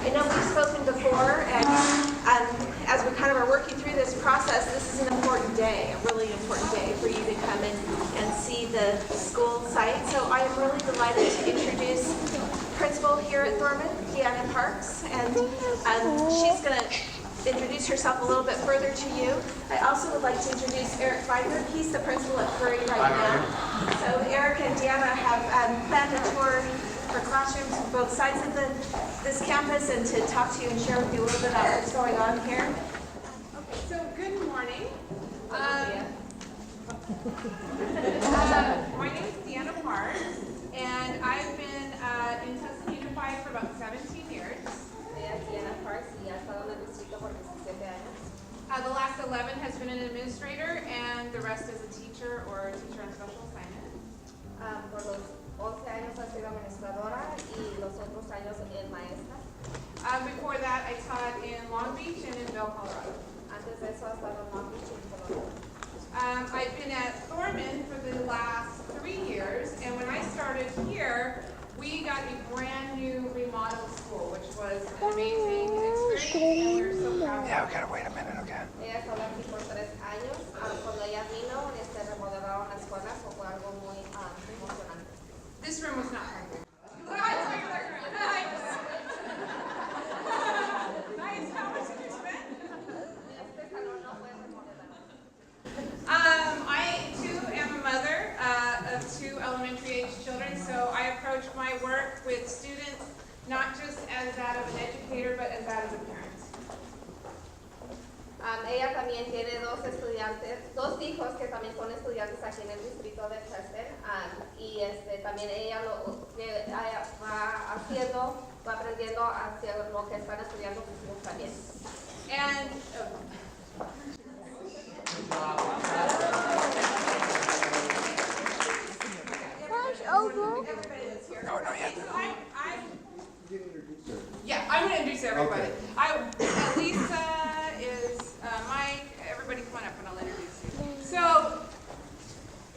I know we've spoken before, and as we kind of are working through this process, this is an important day, a really important day for you to come in and see the school site. So I am really delighted to introduce principal here at Thorman, Deanna Parks, and she's going to introduce herself a little bit further to you. I also would like to introduce Eric Feinberg. He's the principal at Currie right now. So Eric and Deanna have planned a tour for classrooms on both sides of this campus and to talk to you and share with you a little bit about what's going on here. Okay, so good morning. My name is Deanna Parks, and I've been in Tusting Unified for about 17 years. The last 11 has been an administrator, and the rest is a teacher or a teacher on special assignment. Por los 11 años ha sido administradora y los otros años en maestra. Before that, I taught in Long Beach and in Bell, Colorado. Antes de eso ha estado en Long Beach y Colorado. I've been at Thorman for the last 3 years, and when I started here, we got a brand new remodeled school, which was an amazing experience, and we're so proud of it. Yeah, we gotta wait a minute, okay? Ella está aquí por 3 años. Cuando ella vino, remodelaron la escuela, so fue algo muy emocionante. This room was not hungry. Nice. How much did you spend? Este salón no fue remodelado. I too am a mother of 2 elementary age children, so I approach my work with students not just as that of an educator, but as that of a parent. Ella también tiene 2 estudiantes, 2 hijos que también son estudiantes aquí en el distrito de Tusting, y también ella lo que va haciendo, va aprendiendo hacia lo que están estudiando sus hijos también. And No, not yet. Yeah, I'm going to introduce everybody. Okay. Lisa is Mike. Everybody come on up and I'll introduce you. So,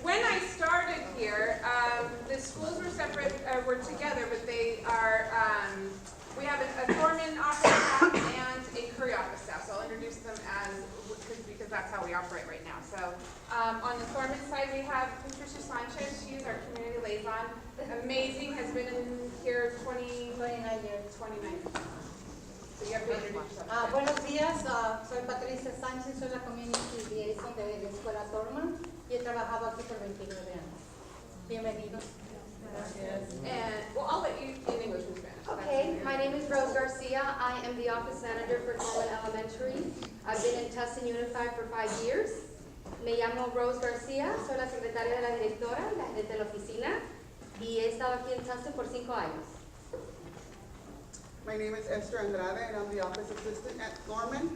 when I started here, the schools were separate, were together, but they are, we have a Thorman office staff and a Currie office staff. So I'll introduce them because that's how we operate right now. So, on the Thorman side, we have Patricia Sanchez. She is our community liaison. Amazing, has been in here 29 years. So you have to introduce yourself. Buenos días, soy Patricia Sánchez, soy la Community Liaison de la Escuela Thorman y he trabajado aquí por 29 años. Bienvenidos. And, well, I'll let you in English and Spanish. Okay, my name is Rose Garcia. I am the office manager for Thorman Elementary. I've been in Tusting Unified for 5 years. Me llamo Rose Garcia, soy la secretaria de la directora, la gerente de la oficina, y he estado aquí en Tusting por 5 años. My name is Esther Andrade, and I'm the office assistant at Thorman.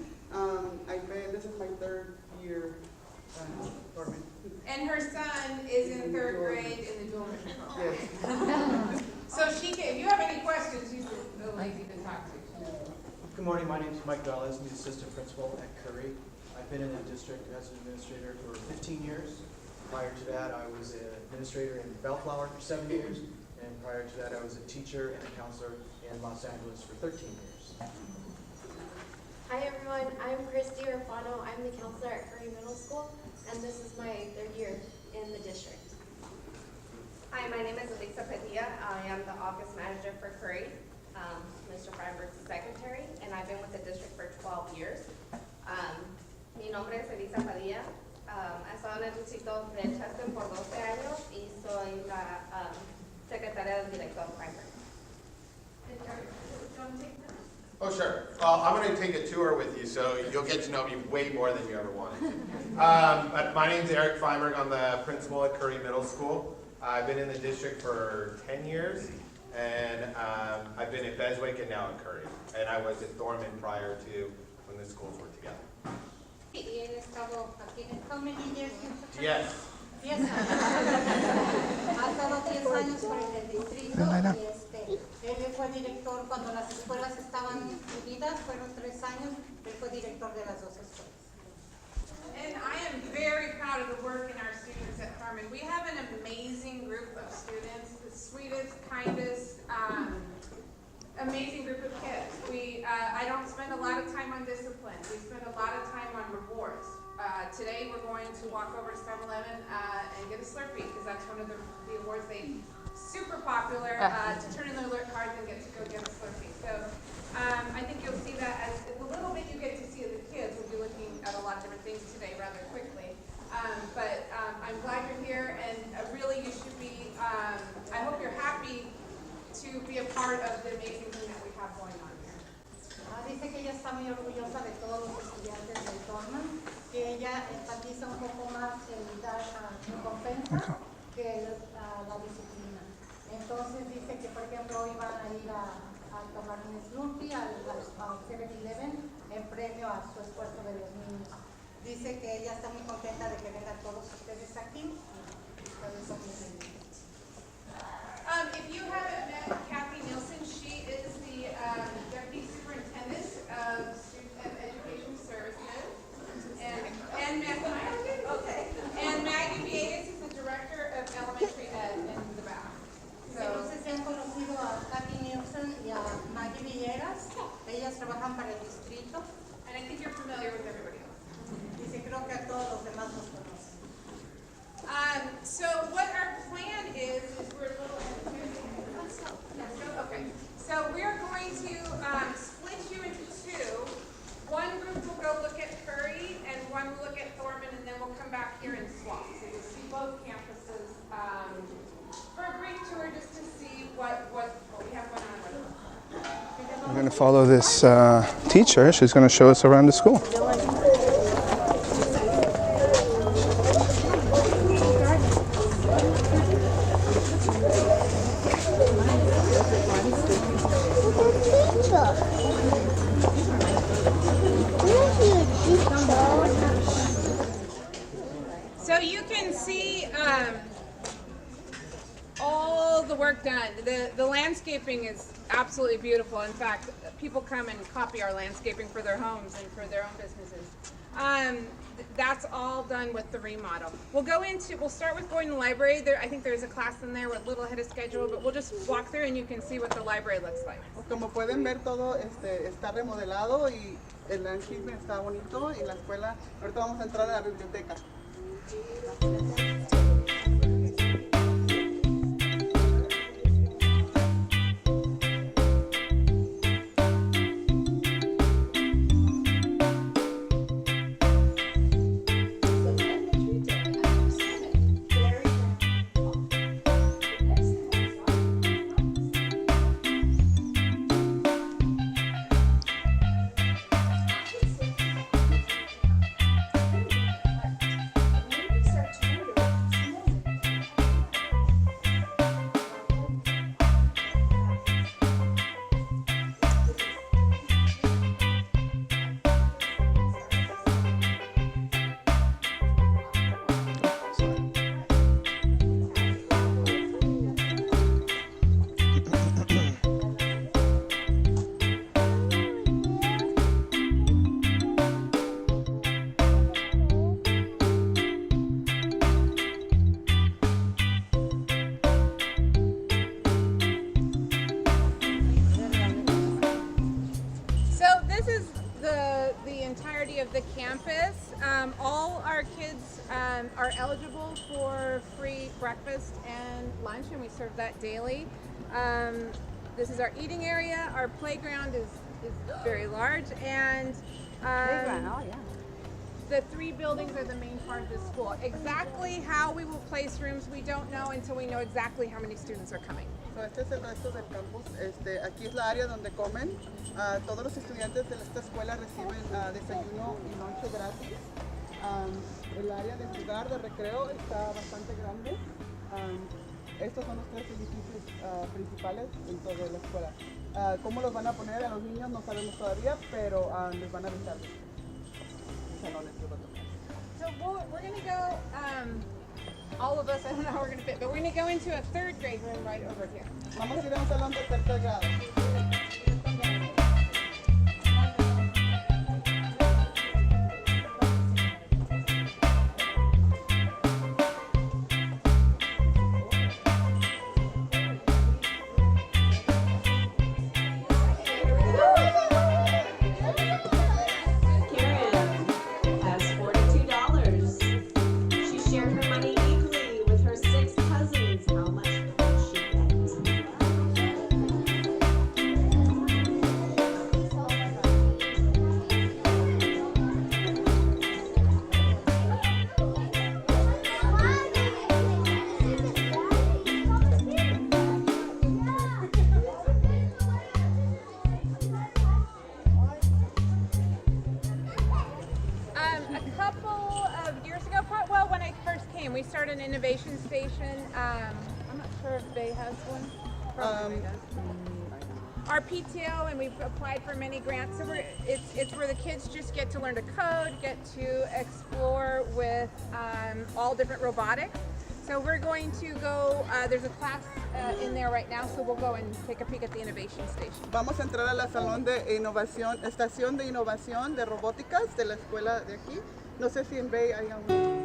This is my 3rd year Thorman. And her son is in 3rd grade in the dual mission program. Yes. So if you have any questions, she's the lady to talk to. Good morning, my name is Mike Gonzalez. I'm the assistant principal at Currie. I've been in the district as an administrator for 15 years. Prior to that, I was an administrator in Bellflower for 7 years. And prior to that, I was a teacher and a counselor in Los Angeles for 13 years. Hi everyone, I'm Christy Rafano. I'm the counselor at Currie Middle School, and this is my 3rd year in the district. Hi, my name is Elisa Padilla. I am the office manager for Currie. Mr. Freiberg's the secretary, and I've been with the district for 12 years. Mi nombre es Elisa Padilla. He estado en el distrito de Tusting por 12 años y soy la secretaria del director Freiberg. Oh, sure. Well, I'm going to take a tour with you, so you'll get to know me way more than you ever wanted to. My name's Eric Feinberg. I'm the principal at Currie Middle School. I've been in the district for 10 years, and I've been at Beswick and now at Currie. And I was at Thorman prior to when the schools were together. Y he estado aquí en Thorman y Yes. 10 años. Ha estado 10 años por el distrito y él fue director cuando las escuelas estaban unidas, fueron 3 años, él fue director de las 2 escuelas. And I am very proud of the work in our students at Thorman. We have an amazing group of students, the sweetest, kindest, amazing group of kids. I don't spend a lot of time on discipline. We spend a lot of time on rewards. Today we're going to walk over to 7-Eleven and get a Slurpee because that's one of the awards super popular to turn in the alert cards and get to go get a Slurpee. So I think you'll see that as the little bit you get to see of the kids. We'll be looking at a lot of different things today rather quickly. But I'm glad you're here, and really you should be, I hope you're happy to be a part of the amazing thing that we have going on here. Dice que ella está muy orgullosa de todos los estudiantes del Thorman, que ella enfatiza un poco más en dar recompensa que la disciplina. Entonces dice que, por ejemplo, hoy van a ir a tomar un Slurpee al 7-Eleven en premio a su esfuerzo de los niños. Dice que ella está muy contenta de que vengan todos ustedes aquí. If you haven't met Kathy Nielsen, she is the Deputy Superintendent of Student Education Services. And Maggie Villegas is the Director of Elementary Ed in the back. Entonces se han conocido a Kathy Nielsen y a Maggie Villegas. Ellas trabajan para el distrito. And I think you're familiar with everybody else. Dice, creo que a todos los demás nos conocen. So what our plan is we're a little okay. So we're going to split you into two. One group will go look at Currie, and one will look at Thorman, and then we'll come back here and swap. So you'll see both campuses for a brief tour, just to see what we have going on. We're going to follow this teacher. She's going to show us around the school. So you can see all the work done. The landscaping is absolutely beautiful. In fact, people come and copy our landscaping for their homes and for their own businesses. That's all done with the remodel. We'll start with going to the library. I think there's a class in there. We're a little ahead of schedule, but we'll just walk through and you can see what the library looks like. Como pueden ver, todo está remodelado y el landscaping está bonito y la escuela. Ahorita vamos a entrar a la biblioteca. Of the campus. All our kids are eligible for free breakfast and lunch, and we serve that daily. This is our eating area. Our playground is very large, and the three buildings are the main part of the school. Exactly how we will place rooms, we don't know until we know exactly how many students are coming. So este es el resto del campus. Aquí es la área donde comen. Todos los estudiantes de esta escuela reciben desayuno y lunch gratis. El área de jugar, de recreo, está bastante grande. Estos son los tres edificios principales dentro de la escuela. ¿Cómo los van a poner a los niños? No sabemos todavía, pero les van a avisar. So we're going to go, all of us, I don't know how we're going to fit, but we're going to go into a third grade room right over here. Vamos a ir a un salón de tercer grado. we start an innovation station. I'm not sure if Veeh has one. Probably Veeh does. Our PTO, and we've applied for many grants. So it's where the kids just get to learn to code, get to explore with all different robotics. So we're going to go, there's a class in there right now, so we'll go and take a peek at the innovation station. Vamos a entrar a la salón de innovación, estación de innovación de robóticas de la escuela de aquí. No sé si en Bay hay uno.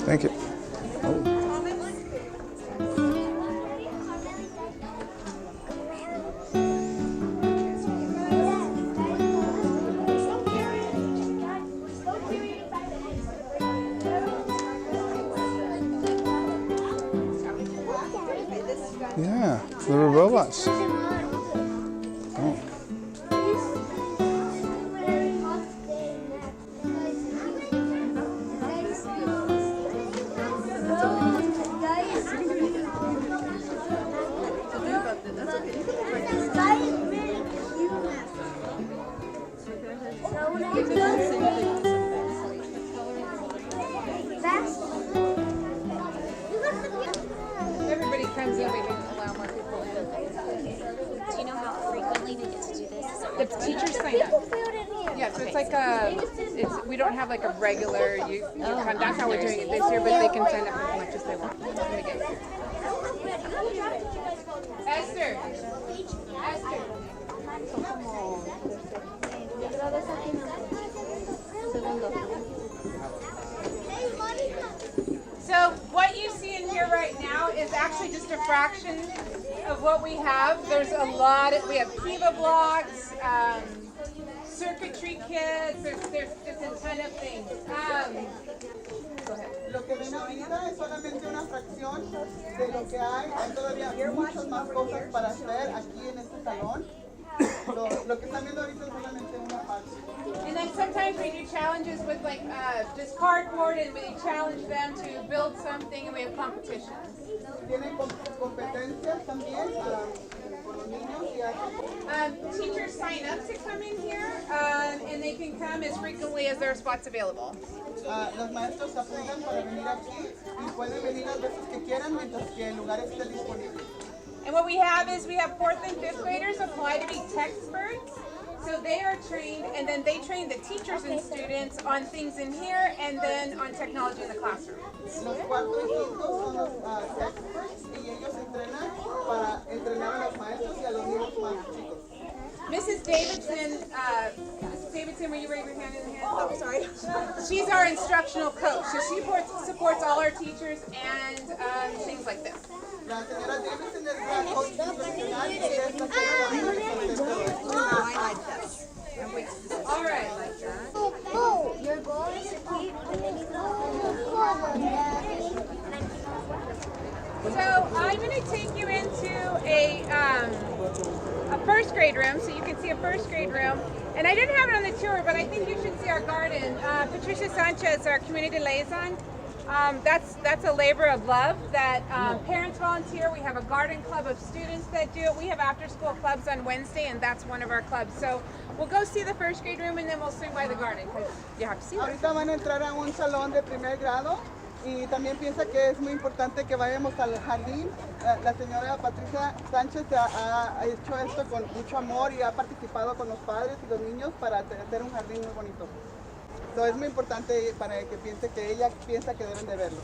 Thank you. Yeah, little robots. Oh. Everybody comes in, we can allow more people in. Do you know how frequently they get to do this? The teachers sign up. Yeah, so it's like we don't have like a regular, that's how we're doing it this year, but they can sign up as much as they want when they get here. Esther. So what you see in here right now is actually just a fraction of what we have. There's a lot. We have Kiva blocks, circuitry kits. There's just a ton of things. Go ahead. Lo que ven ahorita es solamente una fracción de lo que hay. Hay todavía muchas más cosas para hacer aquí en este salón. Lo que están viendo ahorita es solamente una parte. And then sometimes we do challenges with like just cardboard, and we challenge them to build something, and we have competitions. Tienen competencias también con los niños y hacen. Teachers sign up to come in here, and they can come as frequently as there are spots available. Los maestros se apuntan para venir aquí y pueden venir las veces que quieran mientras que el lugar esté disponible. And what we have is we have 4th and 5th graders apply to be tech experts. So they are trained, and then they train the teachers and students on things in here, and then on technology in the classroom. Los 4 y 5 son los experts y ellos entrenan para entrenar a los maestros y a los niños más chicos. Mrs. Davidson, will you raise your hand in the hand? Oh, sorry. She's our instructional coach, so she supports all our teachers and things like this. La señora Davidson es la coach profesional y es la All right. Your goal is to keep So I'm going to take you into a 1st grade room, so you can see a 1st grade room. And I didn't have it on the tour, but I think you should see our garden. Patricia Sanchez, our community liaison. That's a labor of love that parents volunteer. We have a garden club of students that do it. We have after-school clubs on Wednesday, and that's one of our clubs. So we'll go see the 1st grade room, and then we'll swing by the garden because you have to see it. Ahorita van a entrar a un salón de primer grado y también piensa que es muy importante que vayamos al jardín. La señora Patricia Sánchez ha hecho esto con mucho amor y ha participado con los padres y los niños para hacer un jardín muy bonito. So, es muy importante para que piense que ella piensa que deben de verlo.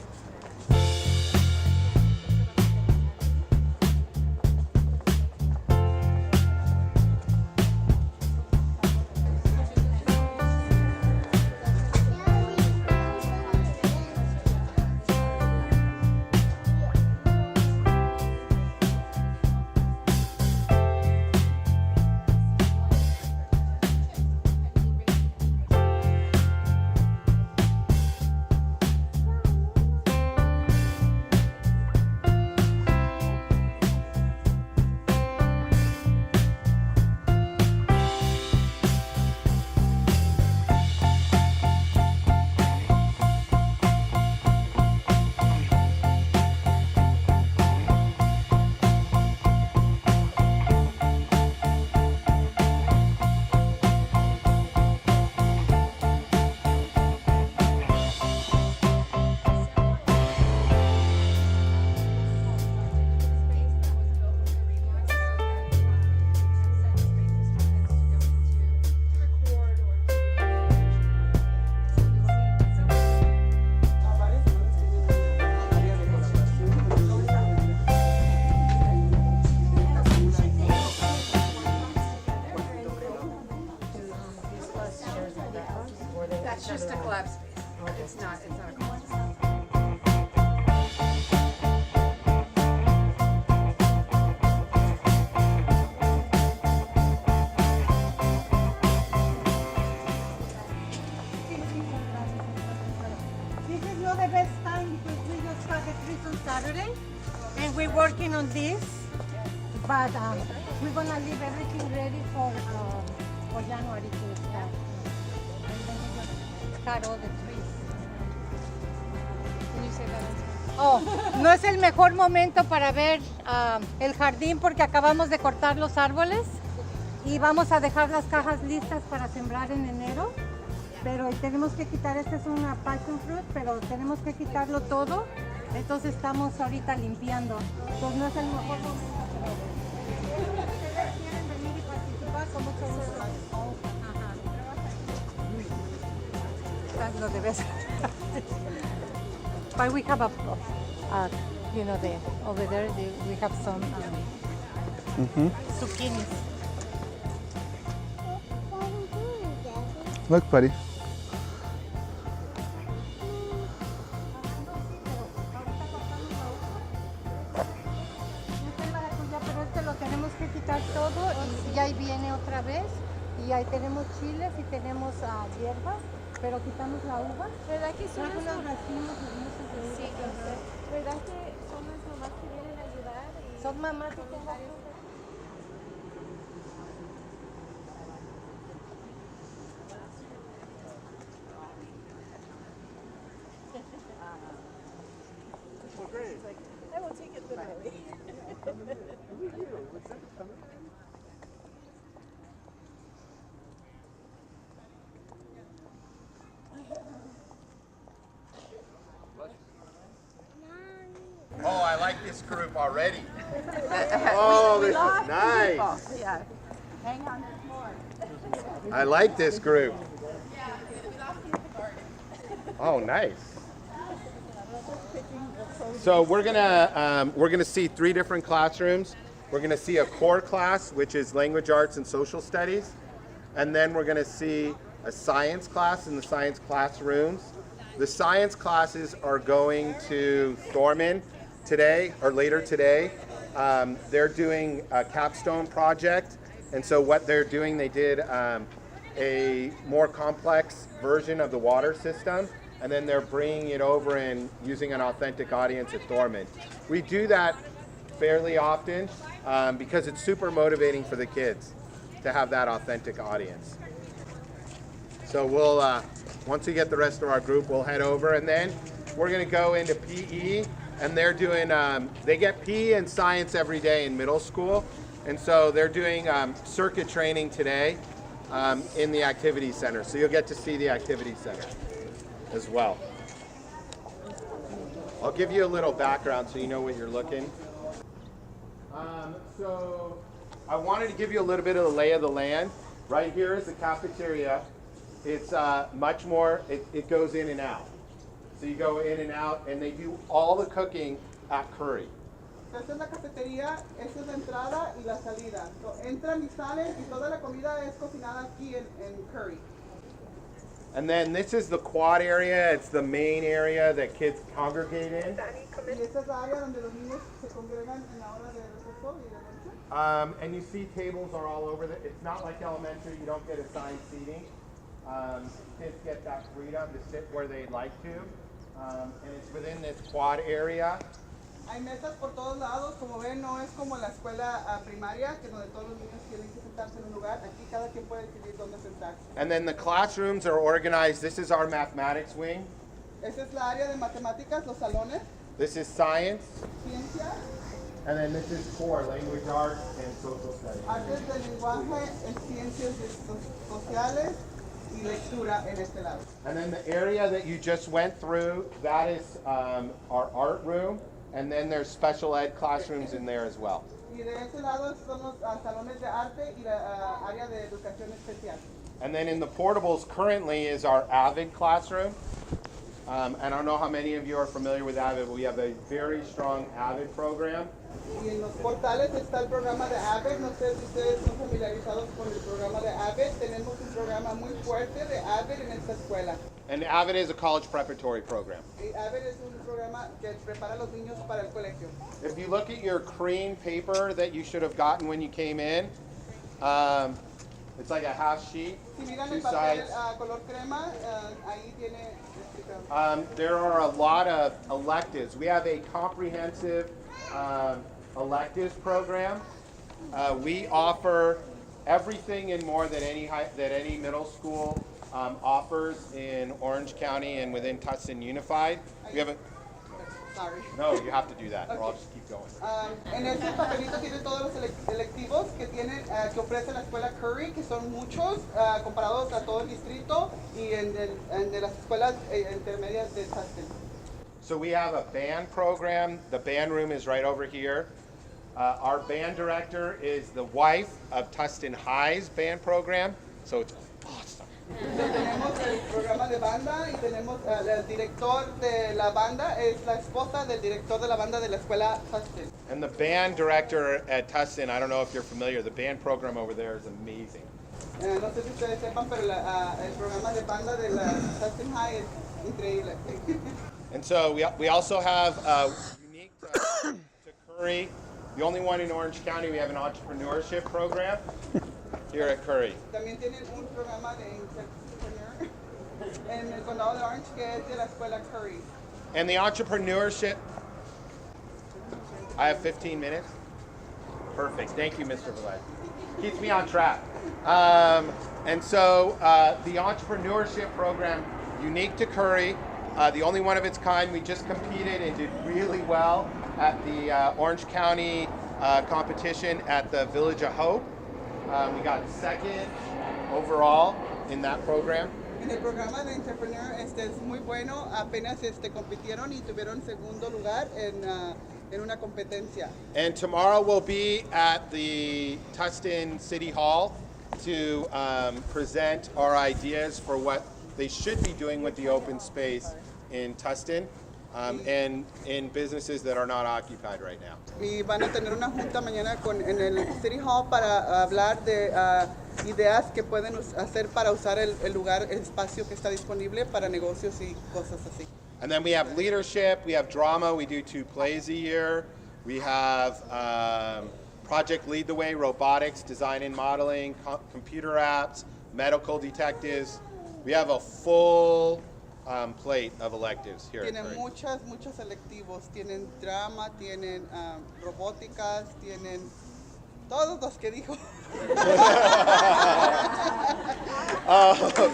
trees on Saturday, and we're working on this, but we're gonna leave everything ready for January to start. And then we're gonna cut all the trees. Can you say that? Oh, no es el mejor momento para ver el jardín porque acabamos de cortar los árboles y vamos a dejar las cajas listas para sembrar en enero. Pero tenemos que quitar, este es una passion fruit, pero tenemos que quitarlo todo. Entonces estamos ahorita limpiando. Entonces no es el mejor momento. Pero si ustedes quieren venir y participar, con mucho gusto. Ajá. Lo debes. But we have you know, over there we have some zucchinis. Look, buddy. Pero este lo tenemos que quitar todo y ahí viene otra vez. Y ahí tenemos chiles y tenemos hierbas, pero quitamos la uva. ¿Verdad que son Luego las los racimos hermosos de uva. Sí, ¿verdad que son las mamás que vienen a ayudar? Y Son mamás que tengo. I will take it literally. Oh, I like this group already. Oh, this is nice. Yeah. Hang on, there's more. I like this group. Oh, nice. So we're gonna see 3 different classrooms. We're gonna see a core class, which is language arts and social studies, and then we're gonna see a science class in the science classrooms. The science classes are going to Thorman today or later today. They're doing a capstone project, and so what they're doing, they did a more complex version of the water system, and then they're bringing it over and using an authentic audience at Thorman. We do that fairly often because it's super motivating for the kids to have that authentic audience. So we'll, once we get the rest of our group, we'll head over, and then we're gonna go into PE, and they're doing, they get PE and science every day in middle school, and so they're doing circuit training today in the activity center. So you'll get to see the activity center as well. I'll give you a little background so you know what you're looking. So I wanted to give you a little bit of the lay of the land. Right here is the cafeteria. It's much more, it goes in and out. So you go in and out, and they do all the cooking at Currie. Esta es la cafetería, esta es la entrada y la salida. So, entran y salen y toda la comida es cocinada aquí en Currie. And then this is the quad area. It's the main area that kids congregate in. Y esta es la área donde los niños se congregan en la hora de receso y de noche. And you see tables are all over. It's not like elementary. You don't get assigned seating. Kids get that freedom to sit where they'd like to. And it's within this quad area. Hay mesas por todos lados, como ven, no es como la escuela primaria, que donde todos los niños tienen que sentarse en un lugar. Aquí cada quien puede decidir dónde sentarse. And then the classrooms are organized. This is our mathematics wing. Esa es la área de matemáticas, los salones. This is science. Ciencia. And then this is core, language arts and social studies. Artes del lenguaje, ciencias sociales y lectura en este lado. And then the area that you just went through, that is our art room. And then there's special ed classrooms in there as well. Y de ese lado son los salones de arte y la área de educación especial. And then in the portables currently is our AVID classroom. And I don't know how many of you are familiar with AVID, but we have a very strong AVID program. Y en los portales está el programa de AVID. No sé si ustedes son familiarizados con el programa de AVID. Tenemos un programa muy fuerte de AVID en esta escuela. And AVID is a college preparatory program. Y AVID es un programa que prepara a los niños para el colegio. If you look at your cream paper that you should have gotten when you came in, It's like a half sheet, Si miran two el papel sides. color crema, ahí tiene explicado. There are a lot of electives. We have a comprehensive electives program. We offer everything and more that any middle school offers in Orange County and within Tusting Unified. We have a, Sorry. no, you have to do that, or I'll just keep going. En ese papelito tiene todos los electivos que tiene, que ofrece la escuela Currie, que son muchos comparados a todo el distrito y de las escuelas intermedias de Tustin. So we have a band program. The band room is right over here. Our band director is the wife of Tustin High's band program, so it's awesome. Tenemos el programa de banda y tenemos el director de la banda es la esposa del director de la banda de la escuela Tustin. And the band director at Tustin, I don't know if you're familiar, the band program over there is amazing. No sé si ustedes sepan, pero el programa de banda de la Tustin High es increíble. And so we also have unique to Currie, the only one in Orange County, we have an entrepreneurship program here at Currie. También tienen un programa de entrepreneur en el condado de Orange que es de la escuela Currie. And the entrepreneurship, I have 15 minutes. Perfect. Thank you, Mr. Velez. Keeps me on track. And so the entrepreneurship program, unique to Currie, the only one of its kind. We just competed and did really well at the Orange County competition at the Village of Hope. We got second overall in that program. En el programa de entrepreneur es muy bueno. Apenas compitieron y tuvieron segundo lugar en una competencia. And tomorrow we'll be at the Tustin City Hall to present our ideas for what they should be doing with the open space in Tustin and in businesses that are not occupied right now. Y van a tener una junta mañana en el City Hall para hablar de ideas que pueden hacer para usar el lugar, el espacio que está disponible para negocios y cosas así. And then we have leadership, we have drama, we do 2 plays a year. We have Project Lead the Way, robotics, design and modeling, computer apps, medical detectives. We have a full plate of electives here at Tienen Currie. muchos electivos. Tienen drama, tienen robóticas, tienen todos los que dijo.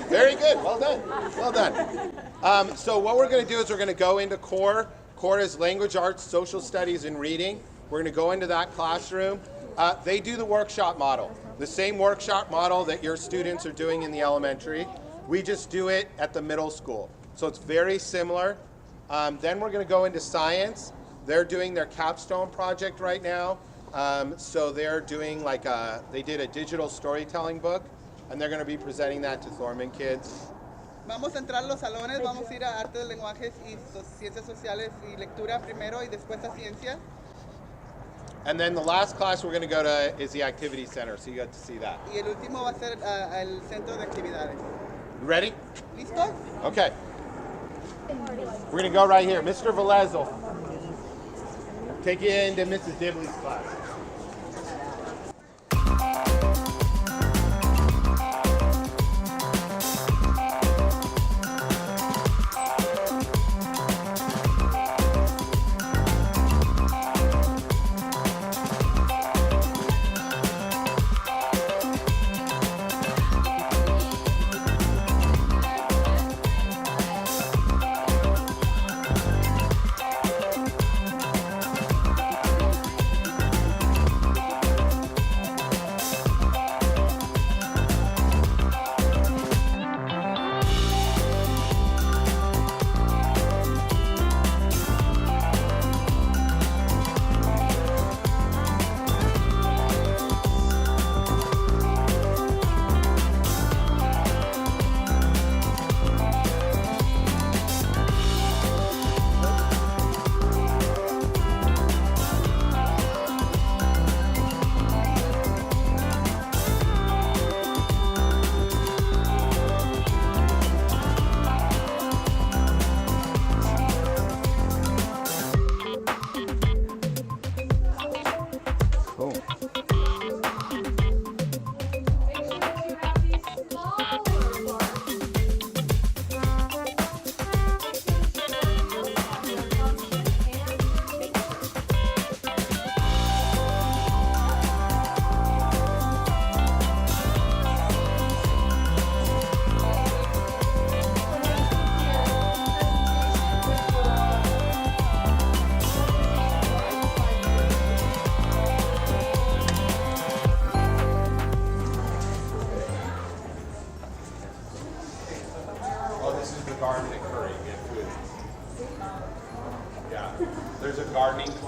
Very good. Well done. Well done. So what we're going to do is we're going to go into core. Core is language arts, social studies, and reading. We're going to go into that classroom. They do the workshop model, the same workshop model that your students are doing in the elementary. We just do it at the middle school. So it's very similar. Then we're going to go into science. They're doing their capstone project right now. So they're doing they did a digital storytelling book, and they're going to be presenting that to Thorman kids. Vamos a entrar a los salones, vamos a ir a artes de lenguajes y ciencias sociales y lectura primero y después a ciencia. And then the last class we're going to go to is the activity center, so you get to see that. Y el último va a ser el centro de actividades. You ready? ¿Listos? Okay. We're going to go right here. Mr. Velez will take you into Mrs. Dibley's class.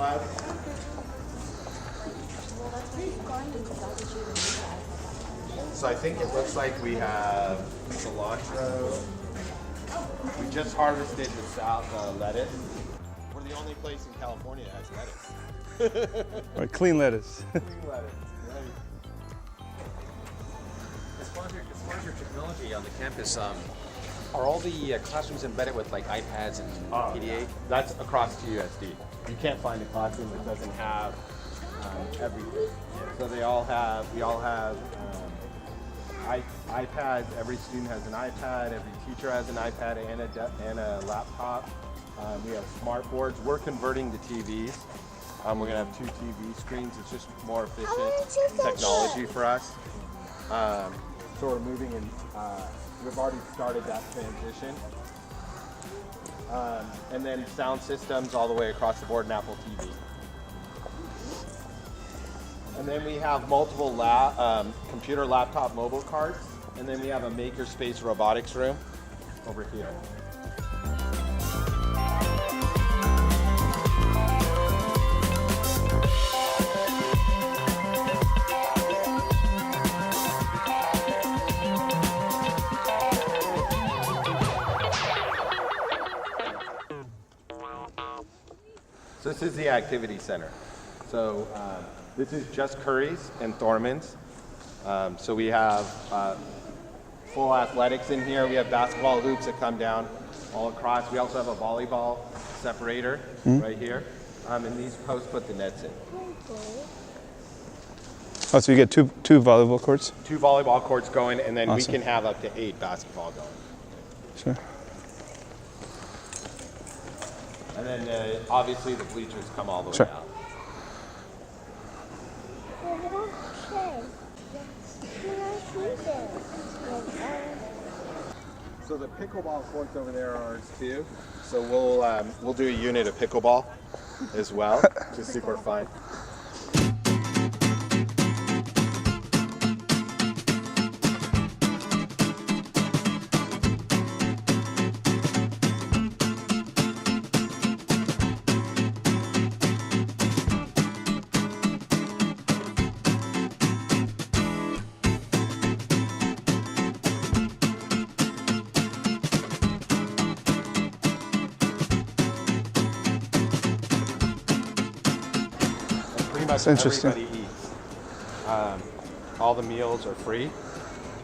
slide. So I think it looks like we have cilantro. We just harvested the lettuce. We're the only place in California that has lettuce. Right, clean lettuce. Clean lettuce, right. As far as your technology on the campus, are all the classrooms embedded with like iPads and PDA? That's across TUSD. You can't find a classroom that doesn't have everything. So we all have iPads. Every student has an iPad. Every teacher has an iPad and a laptop. We have smart boards. We're converting to TVs. We're gonna have 2 TV screens. It's just more efficient technology for us. So we're moving in. We've already started that transition. And then sound systems all the way across the board and Apple TV. And then we have multiple computer, laptop, mobile carts. And then we have a makerspace robotics room over here. So this is the activity center. So this is just Currie's and Thorman's. So we have full athletics in here. We have basketball hoops that come down all across. We also have a volleyball separator right here. And these posts put the nets in. Oh, so you get two volleyball courts? 2 volleyball courts going, and then Awesome. we can have up to 8 basketball going. Sure. And then obviously the bleachers come all the Sure. way out. So the pickleball courts over there are ours too. So we'll do a unit of pickleball as well, just super fun. That's interesting. Everybody eats. All the meals are free,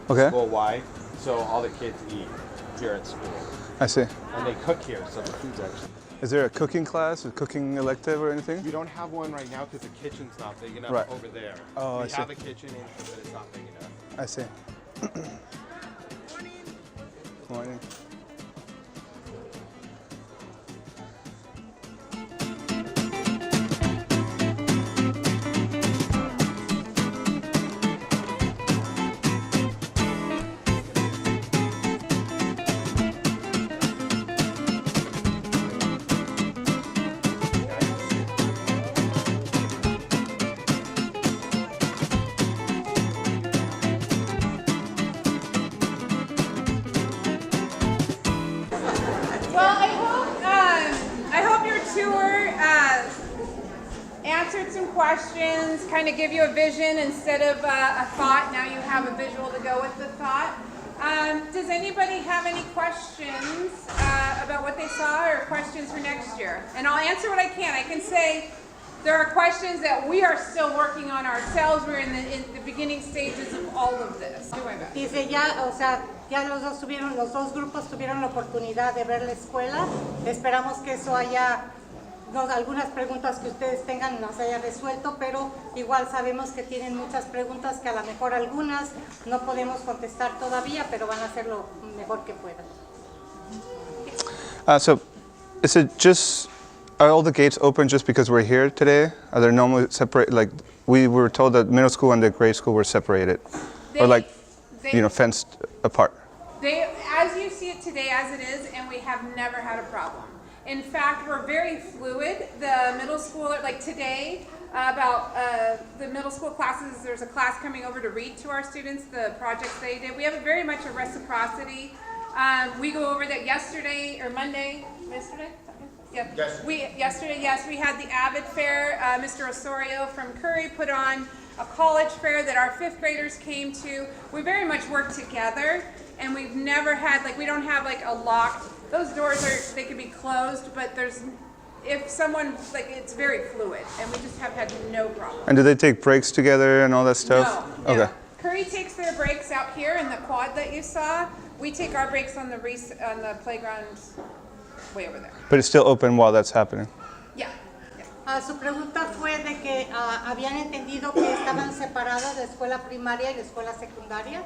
Okay, school-wide, so all the kids eat here at school. I see. And they cook here, so the food's actually... Is there a cooking class, a cooking elective or anything? We don't have one right now because the kitchen's not big enough Right. over there. Oh, I we see. have a kitchen in here, but it's not big enough. I see. Morning. Well, I hope your tour answered some questions, kind of give you a vision instead of a thought. Now you have a visual to go with the thought. Does anybody have any questions about what they saw or questions for next year? And I'll answer what I can. I can say there are questions that we are still working on ourselves. We're in the beginning stages of all of this. Do my best. Dice ya, o sea, ya los dos grupos tuvieron la oportunidad de ver la escuela. Esperamos que eso haya, algunas preguntas que ustedes tengan las haya resuelto, pero igual sabemos que tienen muchas preguntas que a lo mejor algunas no podemos contestar todavía, pero van a hacer lo mejor que puedan. So, is it just, are all the gates open just because we're here today? Are they normally separate, like, we were told that middle school and the grade school were separated? Or like, fenced apart? As you see it today, as it is, and we have never had a problem. In fact, we're very fluid. The middle schooler, like today, about the middle school classes, there's a class coming over to read to our students the projects they did. We have very much a reciprocity. We go over that yesterday or Monday, yesterday? Yep. Yesterday. Yes, we had the Avid Fair. Mr. Osorio from Currie put on a college fair that our 5th graders came to. We very much work together, and we've never had, like, we don't have like a locked, those doors they could be closed, but if someone, like, it's very fluid, and we just have had no problem. And do they take breaks together and all that stuff? No. Okay. Currie takes their breaks out here in the quad that you saw. We take our breaks on the playground way over there. But it's still open while that's happening? Yeah. Su pregunta fue de que habían entendido que estaban separadas la escuela primaria y la escuela secundaria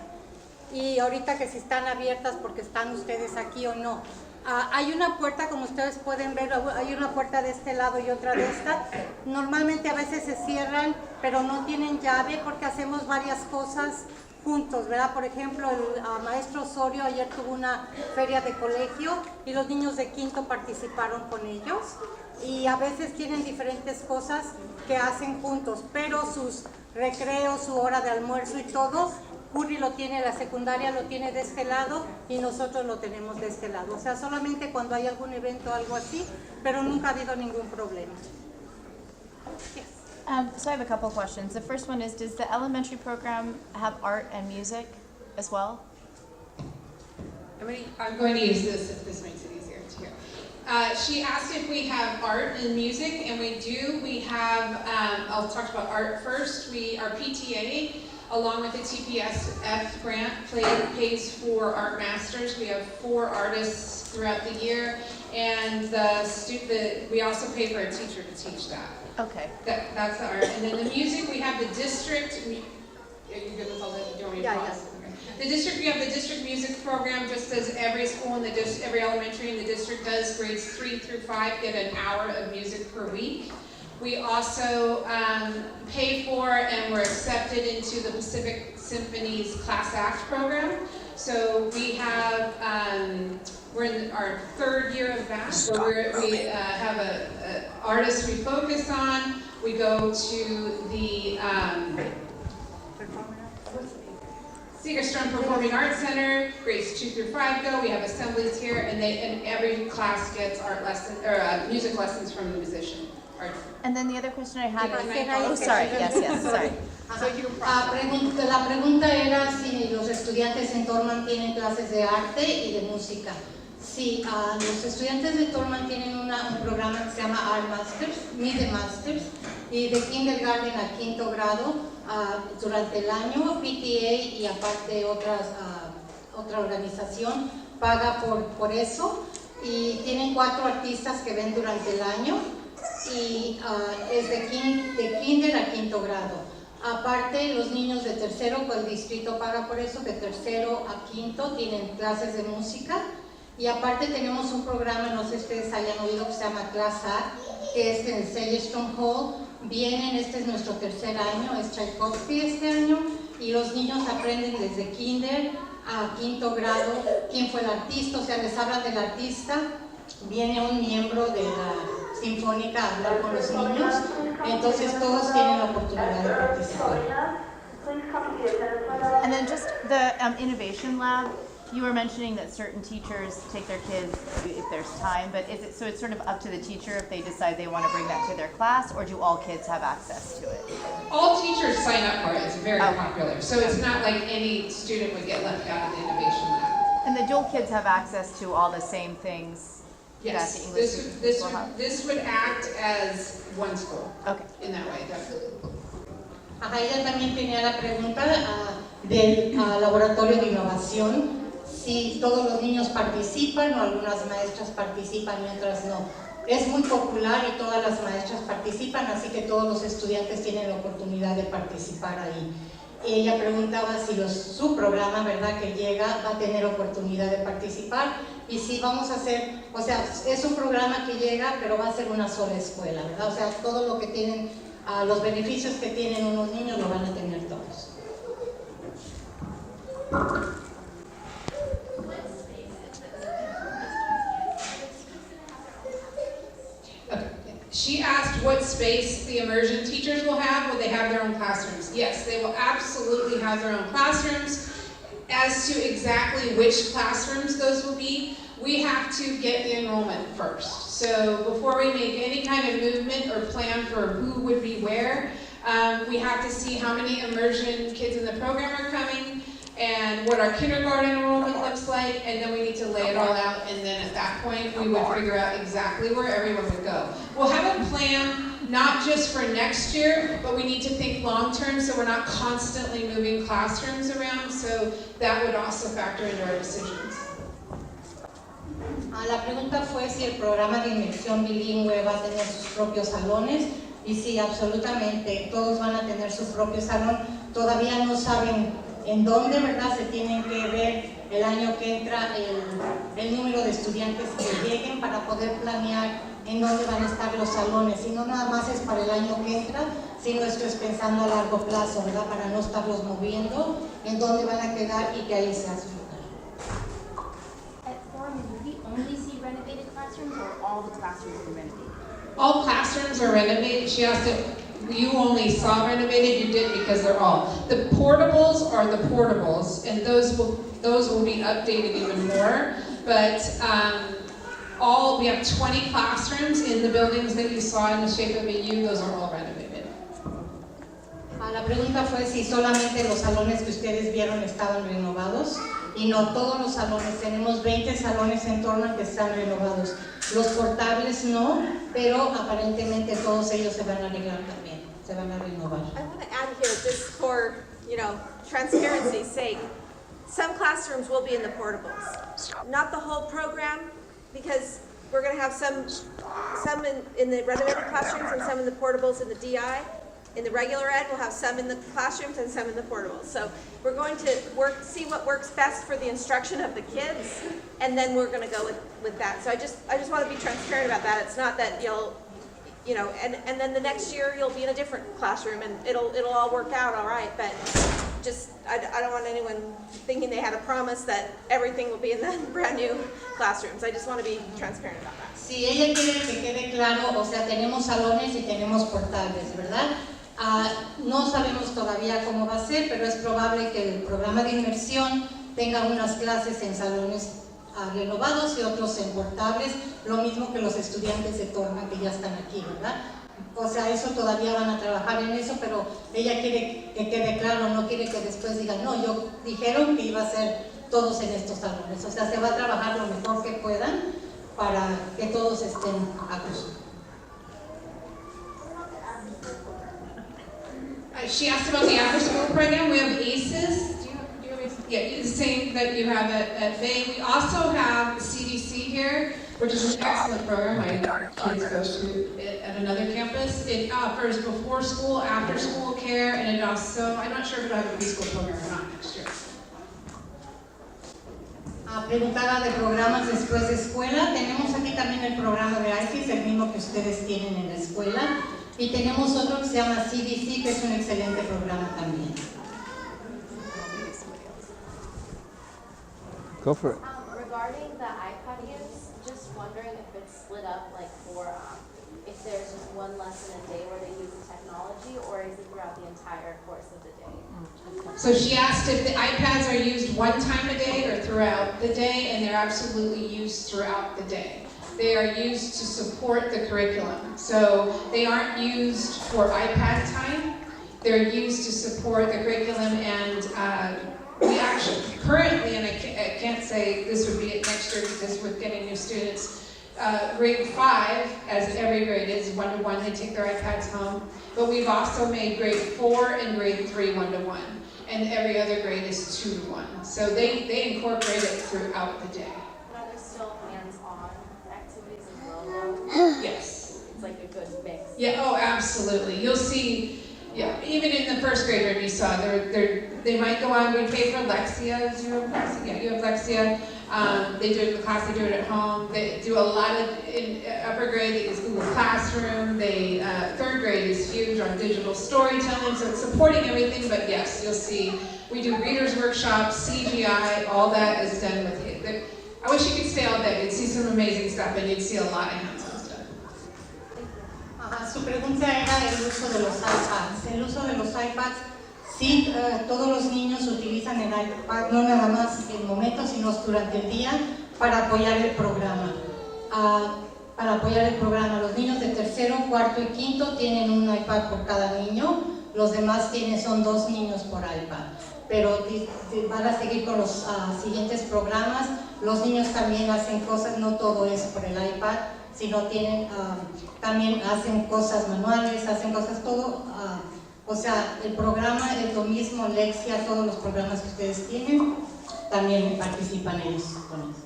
y ahorita que si están abiertas porque están ustedes aquí o no. Hay una puerta, como ustedes pueden ver, hay una puerta de este lado y otra de esta. Normalmente a veces se cierran, pero no tienen llave porque hacemos varias cosas juntos, ¿verdad? Por ejemplo, el maestro Osorio ayer tuvo una feria de colegio y los niños de quinto participaron con ellos y a veces tienen diferentes cosas que hacen juntos, pero sus recreos, su hora de almuerzo y todo, Currie lo tiene, la secundaria lo tiene de este lado y nosotros lo tenemos de este lado. O sea, solamente cuando hay algún evento o algo así, pero nunca ha habido ningún problema. Yes. So I have a couple questions. The first one is, does the elementary program have art and music as well? I'm going to use this if this makes it easier to hear. She asked if we have art and music, and we do. We have, I'll talk about art first. Our PTA, along with the TPSF grant, pays for art masters. We have 4 artists throughout the year, and we also pay for a teacher to teach that. Okay. That's the art. And then the music, we have the district. Are you good with all that? Do you want me to pause? Okay. The district, we have the district music program, just as every school in every elementary in the district does. Grades 3 through 5 get an hour of music per week. We also pay for and we're accepted into the Pacific Symphony's Class Act program. So we have, we're in our 3rd year of that. So we have an artist we focus on. We go to the Segerstrom Performing Arts Center. Grades 2 through 5 go. We have assemblies here, and every class gets art lesson or music lessons from the musician. And then the other question I had is, sorry, sorry. La pregunta era si los estudiantes en Thorman tienen clases de arte y de música. Sí, los estudiantes de Thorman tienen un programa que se llama Art Masters, MIDE Masters, y de kindergarten a 5º grado durante el año, PTA y aparte otra organización paga por eso, y tienen 4 artistas que ven durante el año, y es de kinder a 5º grado. Aparte, los niños de 3º, pues el distrito paga por eso, de 3º a 5º tienen clases de música. Y aparte tenemos un programa, no sé si ustedes hayan oído, que se llama Class A, que es en el Segerstrom Hall. Vienen, este es nuestro 3er año, es Tchaikovsky este año, y los niños aprenden desde kinder a 5º grado quién fue el artista, o sea, les hablan del artista. Viene un miembro de la Sinfónica a hablar con los niños, entonces todos tienen la oportunidad de participar. And then just the innovation lab, you were mentioning that certain teachers take their kids if there's time, but so it's sort of up to the teacher if they decide they want to bring that to their class, or do all kids have access to it? All teachers sign up for it. It's very popular. So it's not like any student would get left out of the innovation lab. And the dual kids have access to all the same things? Yes, that the English this would act as one school. Okay. In that way, definitely. Ella también tenía la pregunta del laboratorio de innovación, si todos los niños participan o algunas maestras participan y otras no. Es muy popular y todas las maestras participan, así que todos los estudiantes tienen la oportunidad de participar ahí. Ella preguntaba si su programa, ¿verdad?, que llega, va a tener oportunidad de participar, y sí vamos a hacer, o sea, es un programa que llega, pero va a ser una sola escuela, ¿verdad? O sea, todo lo que tienen, los beneficios que tienen unos niños lo van a tener todos. She asked what space the immersion teachers will have. Will they have their own classrooms? Yes, they will absolutely have their own classrooms. As to exactly which classrooms those will be, we have to get the enrollment first. So before we make any kind of movement or plan for who would be where, we have to see how many immersion kids in the program are coming and what our kindergarten enrollment looks like, and then we need to lay it all out, and then at that point we would figure out exactly where everyone would go. We'll have a plan not just for next year, but we need to think long term so we're not constantly moving classrooms around, so that would also factor into our decisions. La pregunta fue si el programa de inmersión bilingüe va a tener sus propios salones, y sí, absolutamente, todos van a tener su propio salón. Todavía no saben en dónde, ¿verdad? Se tienen que ver el año que entra el número de estudiantes que lleguen para poder planear en dónde van a estar los salones. Y no nada más es para el año que entra, sino esto es pensando a largo plazo, ¿verdad? Para no estarlos moviendo, en dónde van a quedar y que ahí sea su lugar. At Thorman, do we only see renovated classrooms or all the classrooms are renovated? All classrooms are renovated. She asked if you only saw renovated, you did, because they're all. The portables are the portables, and those will be updated even more. But we have 20 classrooms in the buildings that you saw in the shape of a U. Those are all renovated. La pregunta fue si solamente los salones que ustedes vieron estaban renovados, y no todos los salones. Tenemos 20 salones en Thorman que están renovados. Los portables no, pero aparentemente todos ellos se van a arreglar también, se van a renovar. I want to add here, just for, transparency's sake, some classrooms will be in the portables. Not the whole program, because we're going to have some in the renovated classrooms and some in the portables in the DI. In the regular ed, we'll have some in the classrooms and some in the portables. So we're going to see what works best for the instruction of the kids, and then we're going to go with that. So I just want to be transparent about that. It's not that and then the next year you'll be in a different classroom, and it'll all work out all right. But I don't want anyone thinking they had a promise that everything will be in the brand new classrooms. I just want to be transparent about that. Si ella quiere que quede claro, o sea, tenemos salones y tenemos portables, ¿verdad? No sabemos todavía cómo va a ser, pero es probable que el programa de inmersión tenga unas clases en salones renovados y otros en portables, lo mismo que los estudiantes de Thorman que ya están aquí, ¿verdad? O sea, eso todavía van a trabajar en eso, pero ella quiere que quede claro, no quiere que después digan, no, dijeron que iba a ser todos en estos salones. O sea, se va a trabajar lo mejor que puedan para que todos estén a gusto. She asked about the after-school program. We have ACES. Do you have ACES? Yeah, the same that you have at Veeh. We also have CDC here, which is an excellent program. My kids go to it at another campus. It offers before school, after school care, and it also, I'm not sure if it'll have a preschool program or not next year. Preguntaba de programas después de escuela. Tenemos aquí también el programa de ICES, el mismo que ustedes tienen en la escuela. Y tenemos otro que se llama CDC, que es un excelente programa también. Go for it. Regarding the iPad use, just wondering if it's split up, like if there's just one lesson a day where they use the technology, or is it throughout the entire course of the day? So she asked if the iPads are used one time a day or throughout the day, and they're absolutely used throughout the day. They are used to support the curriculum. So they aren't used for iPad time. They're used to support the curriculum, and we actually currently, and I can't say this would be it next year because we're getting new students, grade 5, as every grade is, 1-to-1, they take their iPads home. But we've also made grade 4 and grade 3 1-to-1. And every other grade is 2-to-1. So they incorporate it throughout the day. But are there still hands-on activities as well, though? Yes. It's like a good mix. Yeah, oh, absolutely. You'll see, yeah, even in the first grade room you saw, they might go on, we pay for Lexia. Do you have Lexia? Yeah, you have Lexia. They do it in the class, they do it at home. They do a lot of, in upper grade, they use Google Classroom. Third grade is huge on digital storytelling, so it's supporting everything, but yes, you'll see, we do readers workshops, CGI, all that is done with it. I wish you could stay all day, you'd see some amazing stuff, and you'd see a lot of hands-on stuff. Su pregunta era el uso de los iPads. El uso de los iPads, sí, todos los niños utilizan el iPad, no nada más en momentos, sino durante el día, para apoyar el programa. Los niños de tercero, cuarto y quinto tienen un iPad por cada niño, los demás son 2 niños por iPad. Pero van a seguir con los siguientes programas. Los niños también hacen cosas, no todo es por el iPad, sino también hacen cosas manuales, hacen cosas todo. O sea, el programa es lo mismo, Lexia, todos los programas que ustedes tienen, también participan ellos con eso.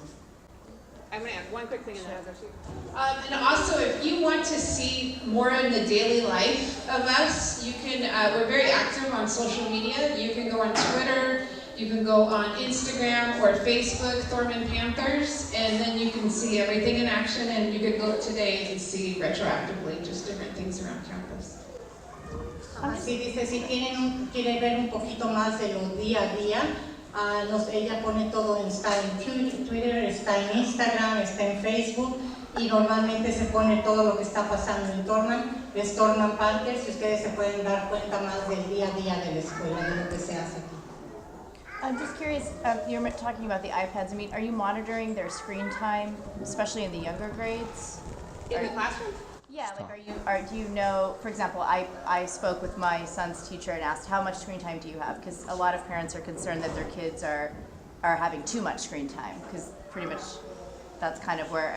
I'm going to add one quick thing and then I'll go shoot. And also, if you want to see more in the daily life of us, you can, we're very active on social media. You can go on Twitter, you can go on Instagram or Facebook, Thorman Panthers, and then you can see everything in action, and you could go today and see retroactively just different things around campus. Así dice, si quieren ver un poquito más de lo día a día, ella pone todo, está en Twitter, está en Instagram, está en Facebook, y normalmente se pone todo lo que está pasando en Thorman, es Thorman Panthers, y ustedes se pueden dar cuenta más del día a día de la escuela, de lo que se hace aquí. I'm just curious, you're talking about the iPads. I mean, are you monitoring their screen time, especially in the younger grades? In the classroom? Yeah, like do you know, for example, I spoke with my son's teacher and asked how much screen time do you have? Because a lot of parents are concerned that their kids are having too much screen time, because pretty much that's kind of where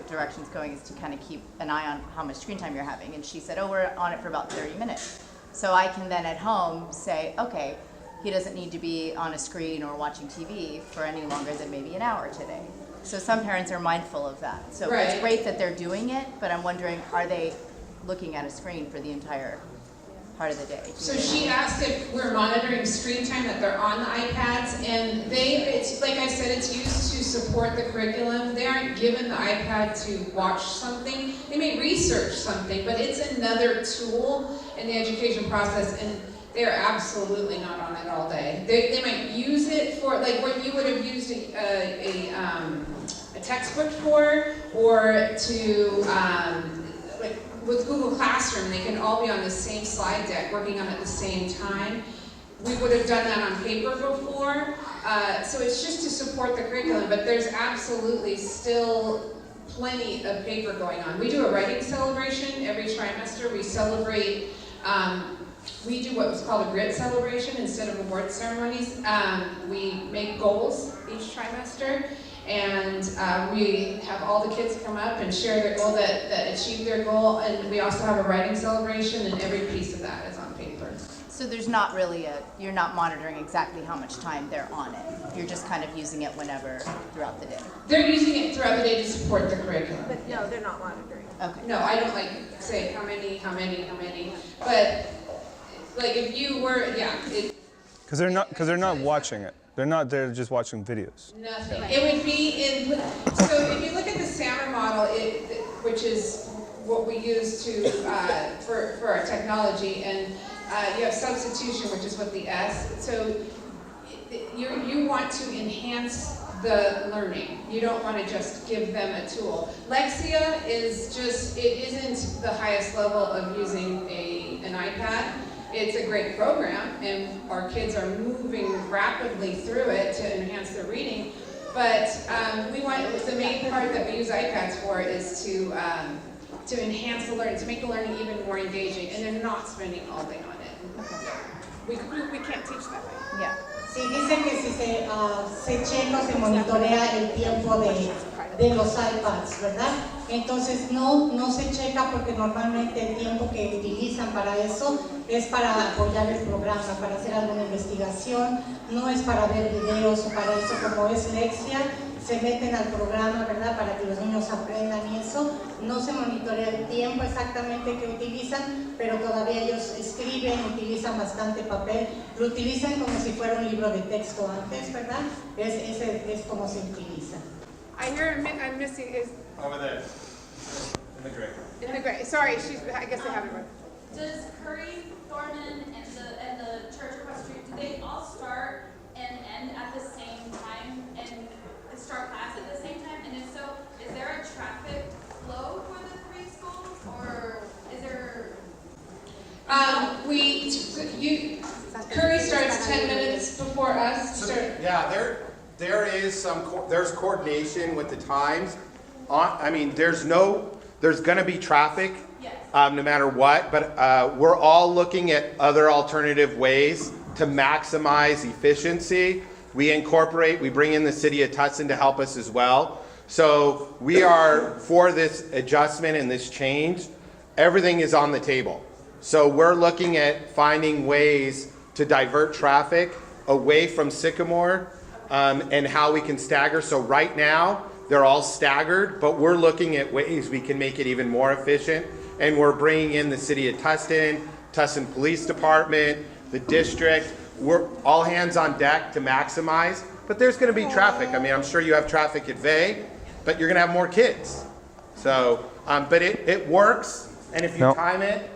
direction's going, is to kind of keep an eye on how much screen time you're having. And she said, oh, we're on it for about 30 minutes. So I can then at home say, okay, he doesn't need to be on a screen or watching TV for any longer than maybe an hour today. So some parents are mindful of that. So Right. It's great that they're doing it, but I'm wondering, are they looking at a screen for the entire part of the day? So she asked if we're monitoring screen time, that they're on the iPads, and it's like I said, it's used to support the curriculum. They aren't given the iPad to watch something. They may research something, but it's another tool in the education process, and they're absolutely not on it all day. They might use it for, like what you would have used a textbook for, or to, like with Google Classroom, they can all be on the same slide deck, working on it at the same time. We would have done that on paper before, so it's just to support the curriculum, but there's absolutely still plenty of paper going on. We do a writing celebration every trimester. We celebrate, we do what was called a grit celebration instead of award ceremonies. We make goals each trimester, and we have all the kids come up and share their goal that achieved their goal, and we also have a writing celebration, and every piece of that is on paper. So there's not really you're not monitoring exactly how much time they're on it. You're just kind of using it whenever throughout the day. They're using it throughout the day to support the curriculum. But no, they're not monitoring. Okay. No, I don't like say how many, but like if you were, yeah, Because they're not watching it. They're just watching videos. nothing. It would be in, so if you look at the SAMR model, which is what we use to, for our technology, and you have substitution, which is what the S, so you want to enhance the learning. You don't want to just give them a tool. Lexia is just, it isn't the highest level of using an iPad. It's a great program, and our kids are moving rapidly through it to enhance their reading. But we want, the main part that we use iPads for is to enhance the learning, to make the learning even more engaging, and they're not spending all day on it. We can't teach that way. Yeah. Sí, dice que si se checa o se monitorea el tiempo de los iPads, ¿verdad? Entonces no se checa porque normalmente el tiempo que utilizan para eso es para apoyar el programa, para hacer alguna investigación, no es para ver videos o para eso, como es Lexia, se meten al programa, ¿verdad? Para que los niños aprendan y eso. No se monitorea el tiempo exactamente que utilizan, pero todavía ellos escriben, utilizan bastante papel, lo utilizan como si fuera un libro de texto antes, ¿verdad? Es como se utiliza. I hear I'm missing is Over there, in the gray. in the gray. Sorry, I guess they have it right. Does Currie, Thorman, and the Church across the street, do they all start and end at the same time and start class at the same time? And if so, is there a traffic flow for the three schools, or is there? Currie starts 10 minutes before us. Yeah, There's coordination with the times. I mean, there's going to be traffic no matter what, but we're all looking at other alternative ways to maximize efficiency. We bring in the city of Tustin to help us as well. So we are for this adjustment and this change. Everything is on the table. So we're looking at finding ways to divert traffic away from Sycamore and how we can stagger. So right now, they're all staggered, but we're looking at ways we can make it even more efficient. And we're bringing in the city of Tustin, Tustin Police Department, the district. We're all hands on deck to maximize, but there's going to be traffic. I mean, I'm sure you have traffic at Veeh, but you're going to have more kids. So, but it works, and if you time it,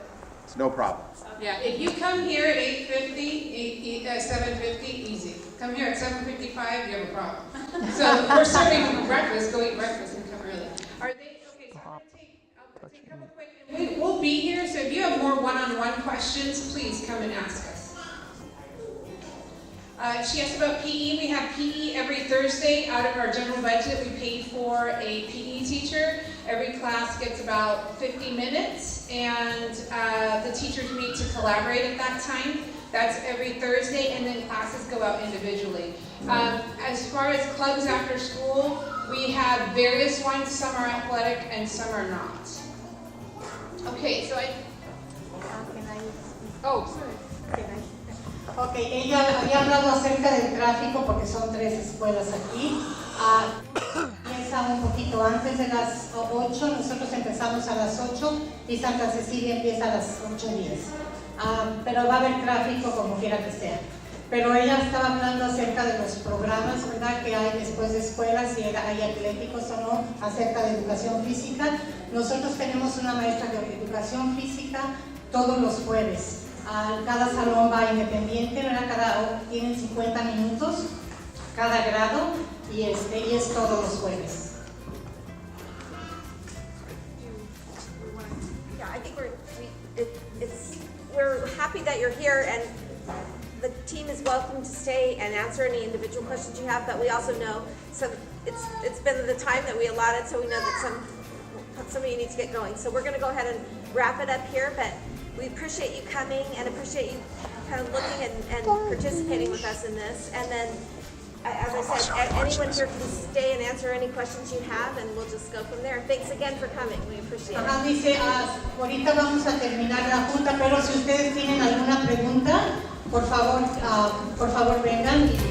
it's no problem. Yeah, if you come here at 8:50, 7:50, easy. Come here at 7:55, you have a problem. So we're serving breakfast, go eat breakfast and come early. Are they, okay, so I'll take a couple quick, we'll be here, so if you have more one-on-one questions, please come and ask us. She asked about PE. We have PE every Thursday. Out of our general budget, we paid for a PE teacher. Every class gets about 50 minutes, and the teachers meet to collaborate at that time. That's every Thursday, and then classes go out individually. As far as clubs after school, we have various ones. Some are athletic and some are not. Okay, so Ok, ella había hablado acerca del tráfico porque son 3 escuelas aquí. Empieza un poquito antes de las 8, nosotros empezamos a las 8 y Santa Cecilia empieza a las 8:10. Pero va a haber tráfico como quiera que sea. Pero ella estaba hablando acerca de los programas, ¿verdad?, que hay después de escuelas, si hay atléticos o no, acerca de educación física. Nosotros tenemos una maestra de educación física todos los jueves. Cada salón va independiente, ¿verdad? Tienen 50 minutos cada grado y es todos los jueves. Yeah, I think we're happy that you're here, and the team is welcome to stay and answer any individual questions you have, but we also know it's been the time that we allotted, so we know that some of you need to get going. So we're going to go ahead and wrap it up here, but we appreciate you coming and appreciate you kind of looking and participating with us in this. And then, as I said, anyone here can stay and answer any questions you have, and we'll just go from there. Thanks again for coming. We appreciate it. Dice, ahorita vamos a terminar la junta, pero si ustedes tienen alguna pregunta, por favor vengan y